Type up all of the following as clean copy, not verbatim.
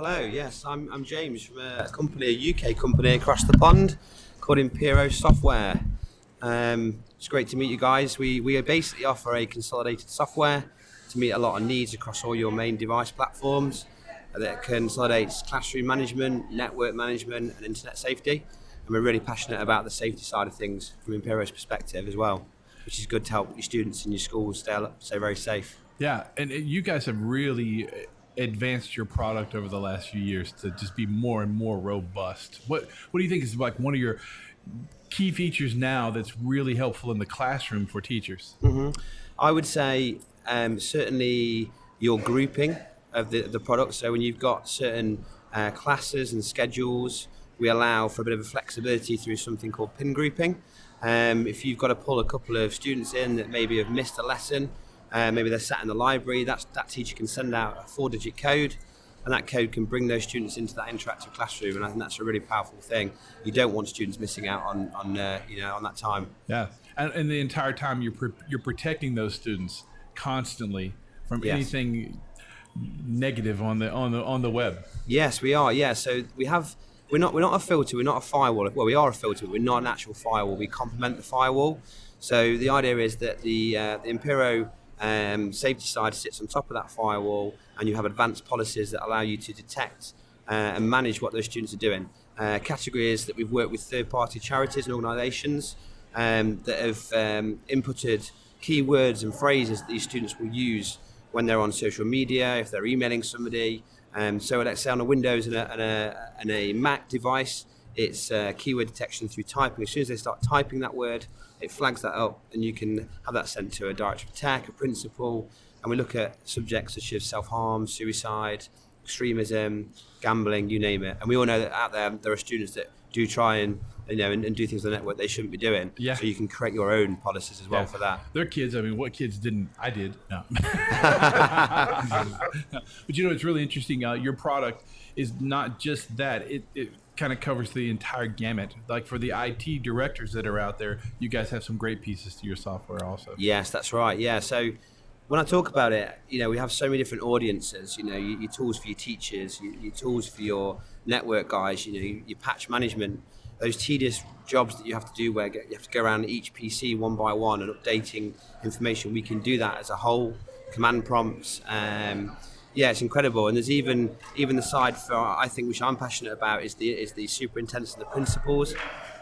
Hello, yes, I'm James from a UK company across the pond called Impero Software. It's great to meet you guys. We basically offer a consolidated software to meet a lot of needs across all your main device platforms that consolidates classroom management, network management, and internet safety. And we're really passionate about the safety side of things from Impero's perspective as well, which is good to help your students in your schools stay very safe. Yeah, and you guys have really advanced your product over the last few years to just be more and more robust. What do you think is like one of your key features now that's really helpful in the classroom for teachers? I would say certainly your grouping of the products. So when you've got certain classes and schedules, we allow for a bit of a flexibility through something called pin grouping. If you've got to pull a couple of students in that maybe have missed a lesson, maybe they're sat in the library, that teacher can send out a 4-digit code, and that code can bring those students into that interactive classroom, and I think that's a really powerful thing. You don't want students missing out on that time. Yeah, and the entire time you're protecting those students constantly from anything negative on the web. Yes, we are. Yeah, so we're not a filter, we're not a firewall. Well, we are a filter, but we're not an actual firewall. We complement the firewall. So the idea is that the Impero safety side sits on top of that firewall, and you have advanced policies that allow you to detect and manage what those students are doing. Categories that we've worked with third-party charities and organisations that have inputted keywords and phrases that these students will use when they're on social media, if they're emailing somebody. So let's say on a Windows and a Mac device, it's keyword detection through typing. As soon as they start typing that word, it flags that up, and you can have that sent to a director of tech, a principal, and we look at subjects such as self-harm, suicide, extremism, gambling, you name it. And we all know that out there are students that do try and do things on the network they shouldn't be doing. Yeah. So you can create your own policies as well for that. They're kids. I mean, what kids didn't? I did. No. But it's really interesting. Your product is not just that. It kind of covers the entire gamut. Like for the IT directors that are out there, you guys have some great pieces to your software also. Yes, that's right. Yeah. So when I talk about it, we have so many different audiences. Your tools for your teachers, your tools for your network guys. Your patch management, those tedious jobs that you have to do where you have to go around each PC one by one and updating information. We can do that as a whole, command prompts. It's incredible. And there's even the side for, I think, which I'm passionate about, is the superintendents and the principals.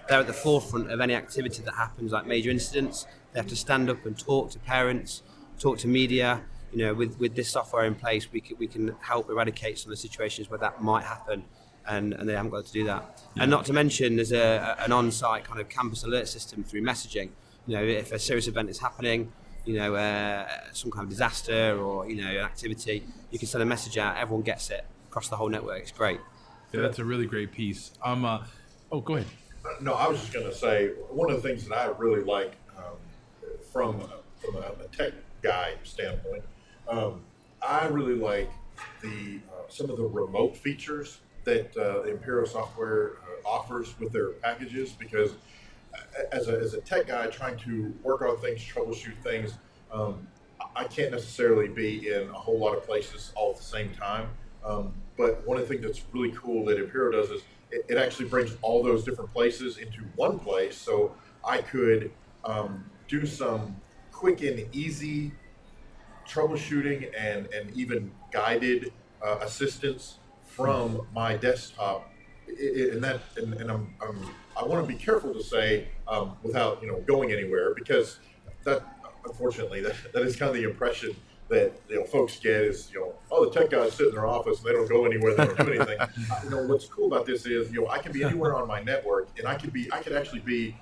They're at the forefront of any activity that happens, like major incidents. They have to stand up and talk to parents, talk to media. With this software in place, we can help eradicate some of the situations where that might happen, and they haven't got to do that. Yeah. And not to mention, there's an on-site kind of campus alert system through messaging. If a serious event is happening, some kind of disaster or an activity, you can send a message out. Everyone gets it across the whole network. It's great. Yeah, that's a really great piece. Go ahead. No, I was just going to say one of the things that I really like from a tech guy standpoint, I really like some of the remote features that the Impero software offers with their packages, because as a tech guy trying to work on things, troubleshoot things, I can't necessarily be in a whole lot of places all at the same time. But one of the things that's really cool that Impero does is it actually brings all those different places into one place. So I could do some quick and easy troubleshooting and even guided assistance from my desktop. I want to be careful to say without going anywhere, because that, unfortunately, that is kind of the impression that folks get is the tech guys sit in their office and they don't go anywhere, they don't do anything. What's cool about this is I can be anywhere on my network, and I could actually be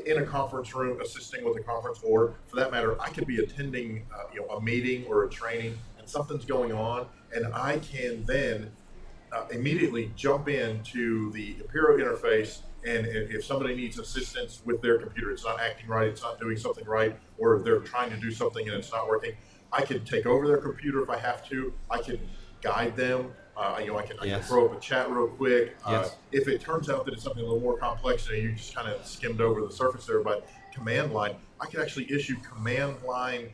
in a conference room assisting with a conference, or for that matter, I could be attending a meeting or a training and something's going on, and I can then immediately jump into the Impero interface, and if somebody needs assistance with their computer, it's not acting right, it's not doing something right, or they're trying to do something and it's not working, I can take over their computer if I have to. I can guide them. I can throw up a chat real quick. If it turns out that it's something a little more complex and you just kind of skimmed over the surface there, but command line, I can actually issue command line,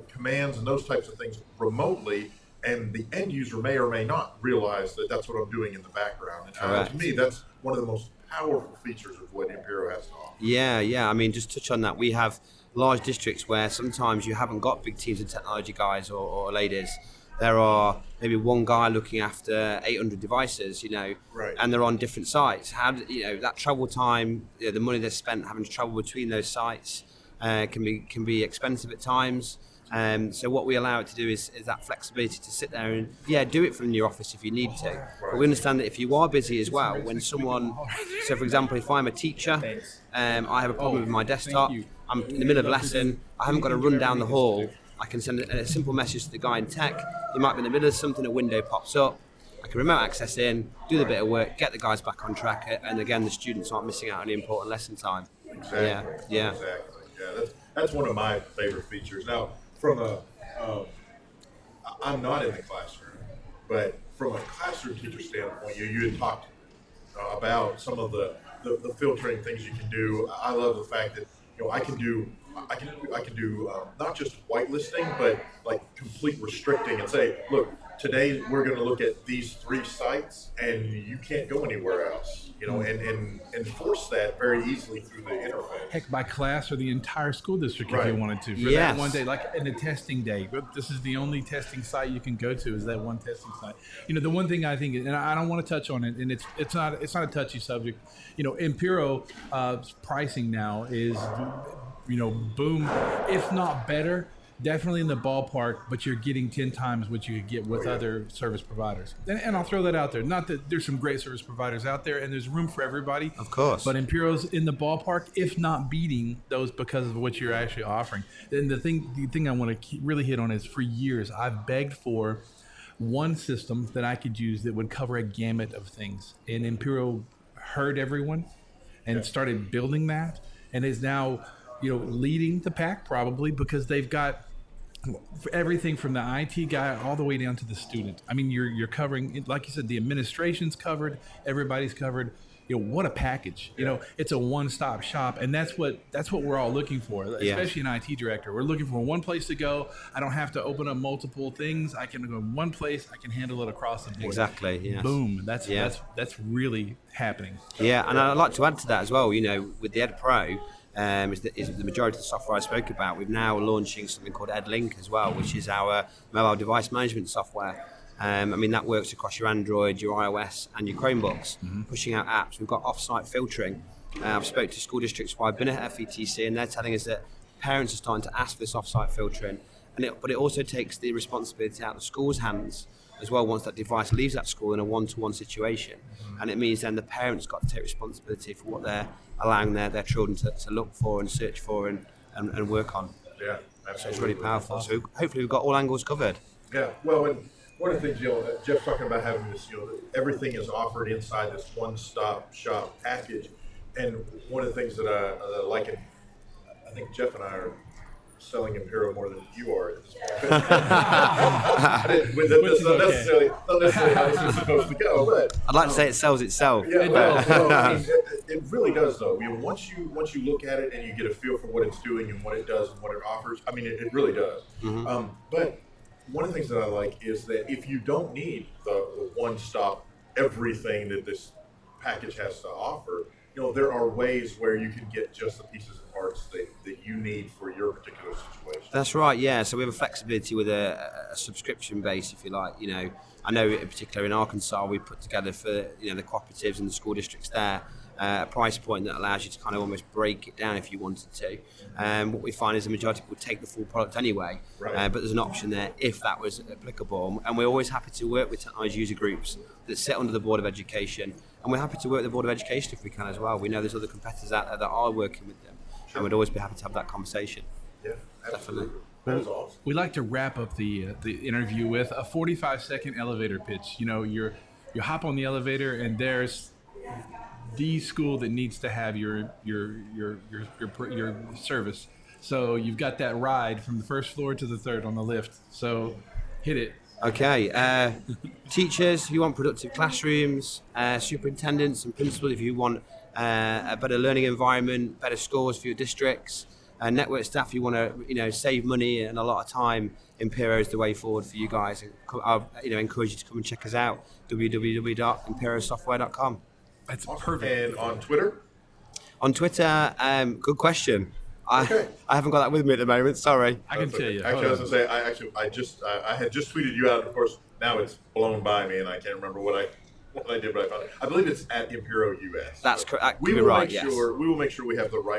commands and those types of things remotely. and the end user may or may not realize that that's what I'm doing in the background. And to me, that's one of the most powerful features of what Impero has to offer. Yeah. I mean, just touch on that. We have large districts where sometimes you haven't got big teams of technology guys or ladies. There are maybe one guy looking after 800 devices, Right. and they're on different sites. How that travel time, the money they're spent having to travel between those sites can be expensive at times. So what we allow it to do is that flexibility to sit there and do it from your office if you need to. But we understand that if you are busy as well, when someone, so for example, if I'm a teacher, I have a problem with my desktop, I'm in the middle of a lesson, I haven't got to run down the hall. I can send a simple message to the guy in tech. He might be in the middle of something, a window pops up. I can remote access in, do the bit of work, get the guys back on track, and again, the students aren't missing out on the important lesson time. Exactly. Yeah. Exactly. Yeah, that's one of my favorite features. Now, from I'm not in the classroom, but from a classroom teacher standpoint, you had talked about some of the filtering things you can do. I love the fact that I can do not just whitelisting, but like complete restricting and say, look, today we're going to look at these 3 sites, and you can't go anywhere else. And enforce that very easily through the interface. Heck, by class or the entire school district Right. if you wanted to. For that one day, like in a testing day. But this is the only testing site you can go to is that one testing site. The one thing I think, and I don't want to touch on it, and it's not a touchy subject. Impero pricing now is, boom, if not better. Definitely in the ballpark, but you're getting 10 times what you could get with other service providers. And I'll throw that out there. Not that there's some great service providers out there, and there's room for everybody. Of course. But Impero's in the ballpark, if not beating those because of what you're actually offering. Then the thing I want to really hit on is for years, I've begged for one system that I could use that would cover a gamut of things. And Impero heard everyone and started building that, and is now leading the pack probably because they've got everything from the IT guy all the way down to the student. I mean, you're covering, like you said, the administration's covered, everybody's covered. What a package. It's a one-stop shop, and that's what we're all looking for, especially an IT director. We're looking for one place to go. I don't have to open up multiple things. I can go in one place. I can handle it across the board. Exactly. Yes. Boom. That's really happening. Yeah, and I'd like to add to that as well. With the Ed Pro, is the majority of the software I spoke about. We're now launching something called EdLink as well, which is our mobile device management software. That works across your Android, your iOS, and your Chromebooks, pushing out apps. We've got off-site filtering. I've spoke to school districts while I've been at FETC, and they're telling us that parents are starting to ask for this off-site filtering. But it also takes the responsibility out of the school's hands as well once that device leaves that school in a one-to-one situation. And it means then the parents got to take responsibility for what they're allowing their children to look for and search for and work on. Yeah, absolutely. So it's really powerful. So hopefully we've got all angles covered. Yeah, well, and one of the things, Jeff's talking about having this, everything is offered inside this one-stop shop package. And one of the things that I like, and I think Jeff and I are selling Impero more than you are at this point. That's not necessarily how this is supposed to go, but I'd like to say it sells itself. Yeah, it really does, though. Once you look at it and you get a feel for what it's doing and what it does and what it offers, it really does. Mm-hmm. But one of the things that I like is that if you don't need the one-stop everything that this package has to offer, there are ways where you can get just the pieces and parts that you need for your particular situation. That's right, yeah. So we have a flexibility with a subscription base, if you like. I know in particular in Arkansas, we put together for the cooperatives and the school districts there a price point that allows you to kind of almost break it down if you wanted to. What we find is the majority will take the full product anyway, right. But there's an option there if that was applicable. And we're always happy to work with technology user groups that sit under the Board of Education. And we're happy to work with the Board of Education if we can as well. We know there's other competitors out there that are working with them. Sure. And we'd always be happy to have that conversation. Yeah, absolutely. Definitely. That is awesome. We like to wrap up the interview with a 45-second elevator pitch. You hop on the elevator and there's the school that needs to have your service. So you've got that ride from the first floor to the third on the lift. So hit it. Okay. Teachers, if you want productive classrooms, superintendents and principals, if you want a better learning environment, better scores for your districts, network staff, you want to save money and a lot of time, Impero is the way forward for you guys. And I'll encourage you to come and check us out, www.imperosoftware.com. That's Awesome. perfect. And on Twitter? On Twitter, good question. Okay. I haven't got that with me at the moment. Sorry. I can tell you. Actually, I was gonna say I had just tweeted you out. And of course, now it's blown by me, and I can't remember what I did, but I found it. I believe it's at Impero US. That's correct. We will make sure we have the right